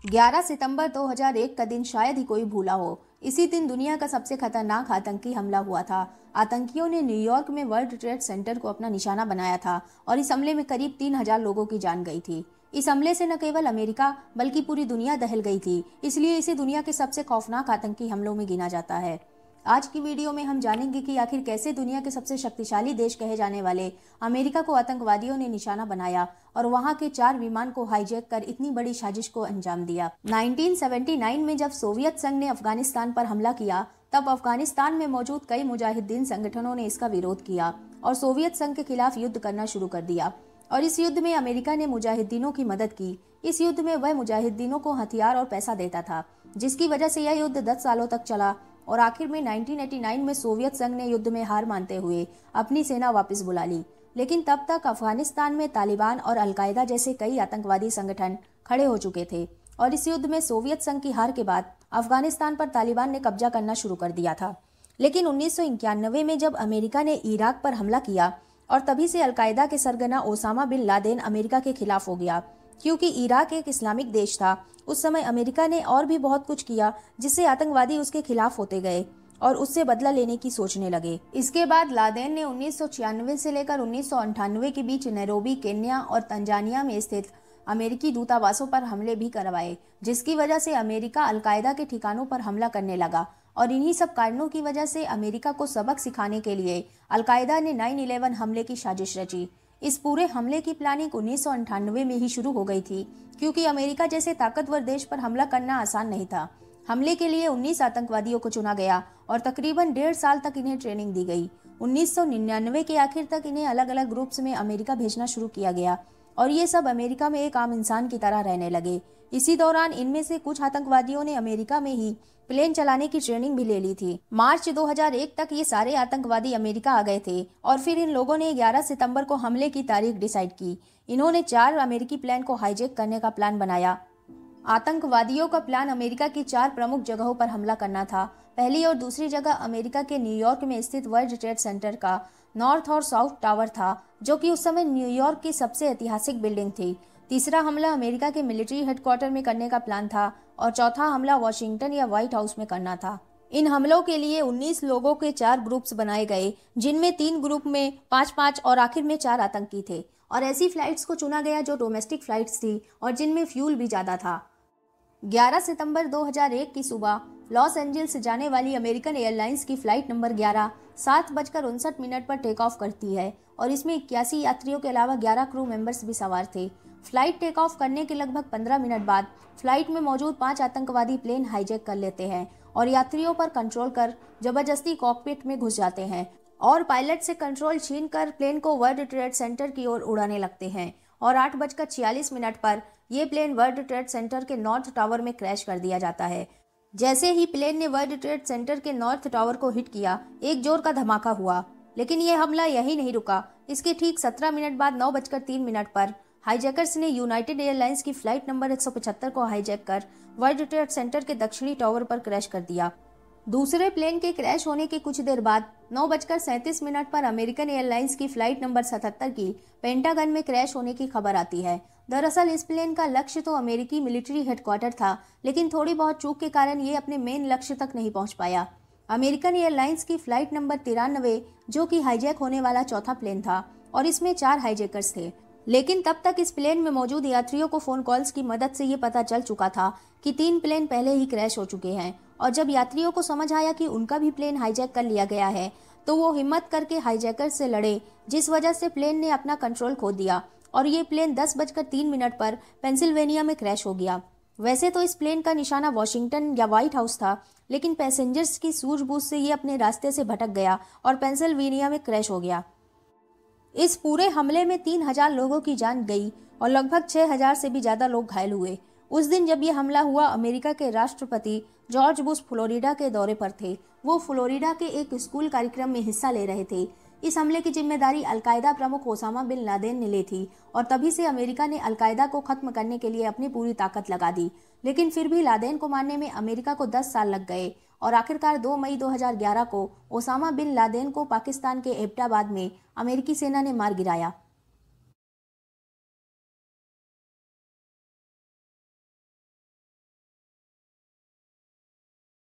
11 सितंबर 2001 का दिन शायद ही कोई भूला हो। इसी दिन दुनिया का सबसे खतरनाक आतंकी हमला हुआ था। आतंकियों ने न्यूयॉर्क में वर्ल्ड ट्रेड सेंटर को अपना निशाना बनाया था और इस हमले में करीब 3000 लोगों की जान गई थी। इस हमले से न केवल अमेरिका बल्कि पूरी दुनिया दहल गई थी, इसलिए इसे दुनिया के सबसे खौफनाक आतंकी हमलों में गिना जाता है। आज की वीडियो में हम जानेंगे कि आखिर कैसे दुनिया के सबसे शक्तिशाली देश कहे जाने वाले अमेरिका को आतंकवादियों ने निशाना बनाया और वहां के 4 विमान को हाईजैक कर इतनी बड़ी साजिश को अंजाम दिया। 1979 में जब सोवियत संघ ने अफगानिस्तान पर हमला किया, तब अफगानिस्तान में मौजूद कई मुजाहिदीन संगठनों ने इसका विरोध किया और सोवियत संघ के खिलाफ युद्ध करना शुरू कर दिया। और इस युद्ध में अमेरिका ने मुजाहिदीनों की मदद की। इस युद्ध में वह मुजाहिदीनों को हथियार और पैसा देता था, जिसकी वजह से यह युद्ध 10 सालों तक चला और आखिर में 1989 में सोवियत संघ ने युद्ध में हार मानते हुए अपनी सेना वापस बुला ली। लेकिन तब तक अफगानिस्तान में तालिबान और अलकायदा जैसे कई आतंकवादी संगठन खड़े हो चुके थे और इस युद्ध में सोवियत संघ की हार के बाद अफगानिस्तान पर तालिबान ने कब्जा करना शुरू कर दिया था। लेकिन 1991 में जब अमेरिका ने इराक पर हमला किया और तभी से अलकायदा के सरगना ओसामा बिन लादेन अमेरिका के खिलाफ हो गया। क्योंकि इराक एक इस्लामिक देश था, उस समय अमेरिका ने और भी बहुत कुछ किया जिससे आतंकवादी उसके खिलाफ होते गए और उससे बदला लेने की सोचने लगे। इसके बाद लादेन ने 1996 से लेकर 1998 के बीच नैरोबी, केन्या और तंजानिया में स्थित अमेरिकी दूतावासों पर हमले भी करवाए, जिसकी वजह से अमेरिका अलकायदा के ठिकानों पर हमला करने लगा। और इन्हीं सब कारणों की वजह से अमेरिका को सबक सिखाने के लिए अलकायदा ने 9/11 हमले की साजिश रची। इस पूरे हमले की प्लानिंग 1998 में ही शुरू हो गई थी, क्योंकि अमेरिका जैसे ताकतवर देश पर हमला करना आसान नहीं था। हमले के लिए 19 आतंकवादियों को चुना गया और तकरीबन 1.5 साल तक इन्हें ट्रेनिंग दी गई। 1999 के आखिर तक इन्हें अलग अलग ग्रुप्स में अमेरिका भेजना शुरू किया गया और ये सब अमेरिका में एक आम इंसान की तरह रहने लगे। इसी दौरान इनमें से कुछ आतंकवादियों ने अमेरिका में ही प्लेन चलाने की ट्रेनिंग भी ले ली थी। मार्च 2001 तक ये सारे आतंकवादी अमेरिका आ गए थे और फिर इन लोगों ने 11 सितंबर को हमले की तारीख डिसाइड की। इन्होंने 4 अमेरिकी प्लेन को हाईजैक करने का प्लान बनाया। आतंकवादियों का प्लान अमेरिका की 4 प्रमुख जगहों पर हमला करना था। पहली और दूसरी जगह अमेरिका के न्यूयॉर्क में स्थित वर्ल्ड ट्रेड सेंटर का नॉर्थ और साउथ टावर था, जो कि उस समय न्यूयॉर्क की सबसे ऐतिहासिक बिल्डिंग थी। तीसरा हमला अमेरिका के मिलिट्री हेडक्वार्टर में करने का प्लान था और चौथा हमला वॉशिंगटन या व्हाइट हाउस में करना था। इन हमलों के लिए 19 लोगों के 4 ग्रुप्स बनाए गए, जिनमें 3 ग्रुप में 5-5 और आखिर में 4 आतंकी थे। और ऐसी फ्लाइट्स को चुना गया जो डोमेस्टिक फ्लाइट्स थी और जिनमें फ्यूल भी ज्यादा था। 11 सितंबर 2001 की सुबह लॉस एंजल्स जाने वाली अमेरिकन एयरलाइंस की फ्लाइट नंबर 11 7:59 पर टेक ऑफ करती है और इसमें 81 यात्रियों के अलावा 11 क्रू मेंबर्स भी सवार थे। फ्लाइट टेक ऑफ करने के लगभग 15 मिनट बाद फ्लाइट में मौजूद 5 आतंकवादी प्लेन हाईजैक कर लेते हैं और यात्रियों पर कंट्रोल कर जबरदस्ती कॉकपिट में घुस जाते हैं और पायलट से कंट्रोल छीनकर प्लेन को वर्ल्ड ट्रेड सेंटर की ओर उड़ाने लगते हैं। और 8:46 पर यह प्लेन वर्ल्ड ट्रेड सेंटर के नॉर्थ टावर में क्रैश कर दिया जाता है। जैसे ही प्लेन ने वर्ल्ड ट्रेड सेंटर के नॉर्थ टावर को हिट किया, एक जोर का धमाका हुआ। लेकिन यह हमला यही नहीं रुका। इसके ठीक 17 मिनट बाद 9:03 पर हाईजैकर्स ने यूनाइटेड एयरलाइंस की फ्लाइट नंबर 175 को हाईजैक कर वर्ल्ड ट्रेड सेंटर के दक्षिणी टावर पर क्रैश कर दिया। दूसरे प्लेन के क्रैश होने के कुछ देर बाद 9:37 पर अमेरिकन एयरलाइंस की फ्लाइट नंबर 77 की पेंटागन में क्रैश होने की खबर आती है। दरअसल इस प्लेन का लक्ष्य तो अमेरिकी मिलिट्री हेडक्वार्टर था, लेकिन थोड़ी बहुत चूक के कारण ये अपने मेन लक्ष्य तक नहीं पहुंच पाया। अमेरिकन एयरलाइंस की फ्लाइट नंबर 93, जो कि हाईजैक होने वाला चौथा प्लेन था और इसमें 4 हाईजैकर्स थे। लेकिन तब तक इस प्लेन में मौजूद यात्रियों को फोन कॉल्स की मदद से ये पता चल चुका था कि 3 प्लेन पहले ही क्रैश हो चुके हैं। और जब यात्रियों को समझ आया कि उनका भी प्लेन हाईजैक कर लिया गया है, तो वो हिम्मत करके हाईजैकर से लड़े, जिस वजह से प्लेन ने अपना कंट्रोल खो दिया और ये प्लेन 10:03 पर पेंसिल्वेनिया में क्रैश हो गया। वैसे तो इस प्लेन का निशाना वॉशिंगटन या व्हाइट हाउस था, लेकिन पैसेंजर्स की सूझबूझ से ये अपने रास्ते से भटक गया और पेंसिल्वेनिया में क्रैश हो गया। इस पूरे हमले में 3000 लोगों की जान गई और लगभग 6000 से भी ज्यादा लोग घायल हुए। उस दिन जब यह हमला हुआ, अमेरिका के राष्ट्रपति जॉर्ज बुश फ्लोरिडा के दौरे पर थे। वो फ्लोरिडा के एक स्कूल कार्यक्रम में हिस्सा ले रहे थे। इस हमले की जिम्मेदारी अलकायदा प्रमुख ओसामा बिन लादेन ने ली थी और तभी से अमेरिका ने अलकायदा को खत्म करने के लिए अपनी पूरी ताकत लगा दी। लेकिन फिर भी लादेन को मारने में अमेरिका को 10 साल लग गए और आखिरकार 2 मई 2011 को ओसामा बिन लादेन को पाकिस्तान के एबटाबाद में अमेरिकी सेना ने मार गिराया।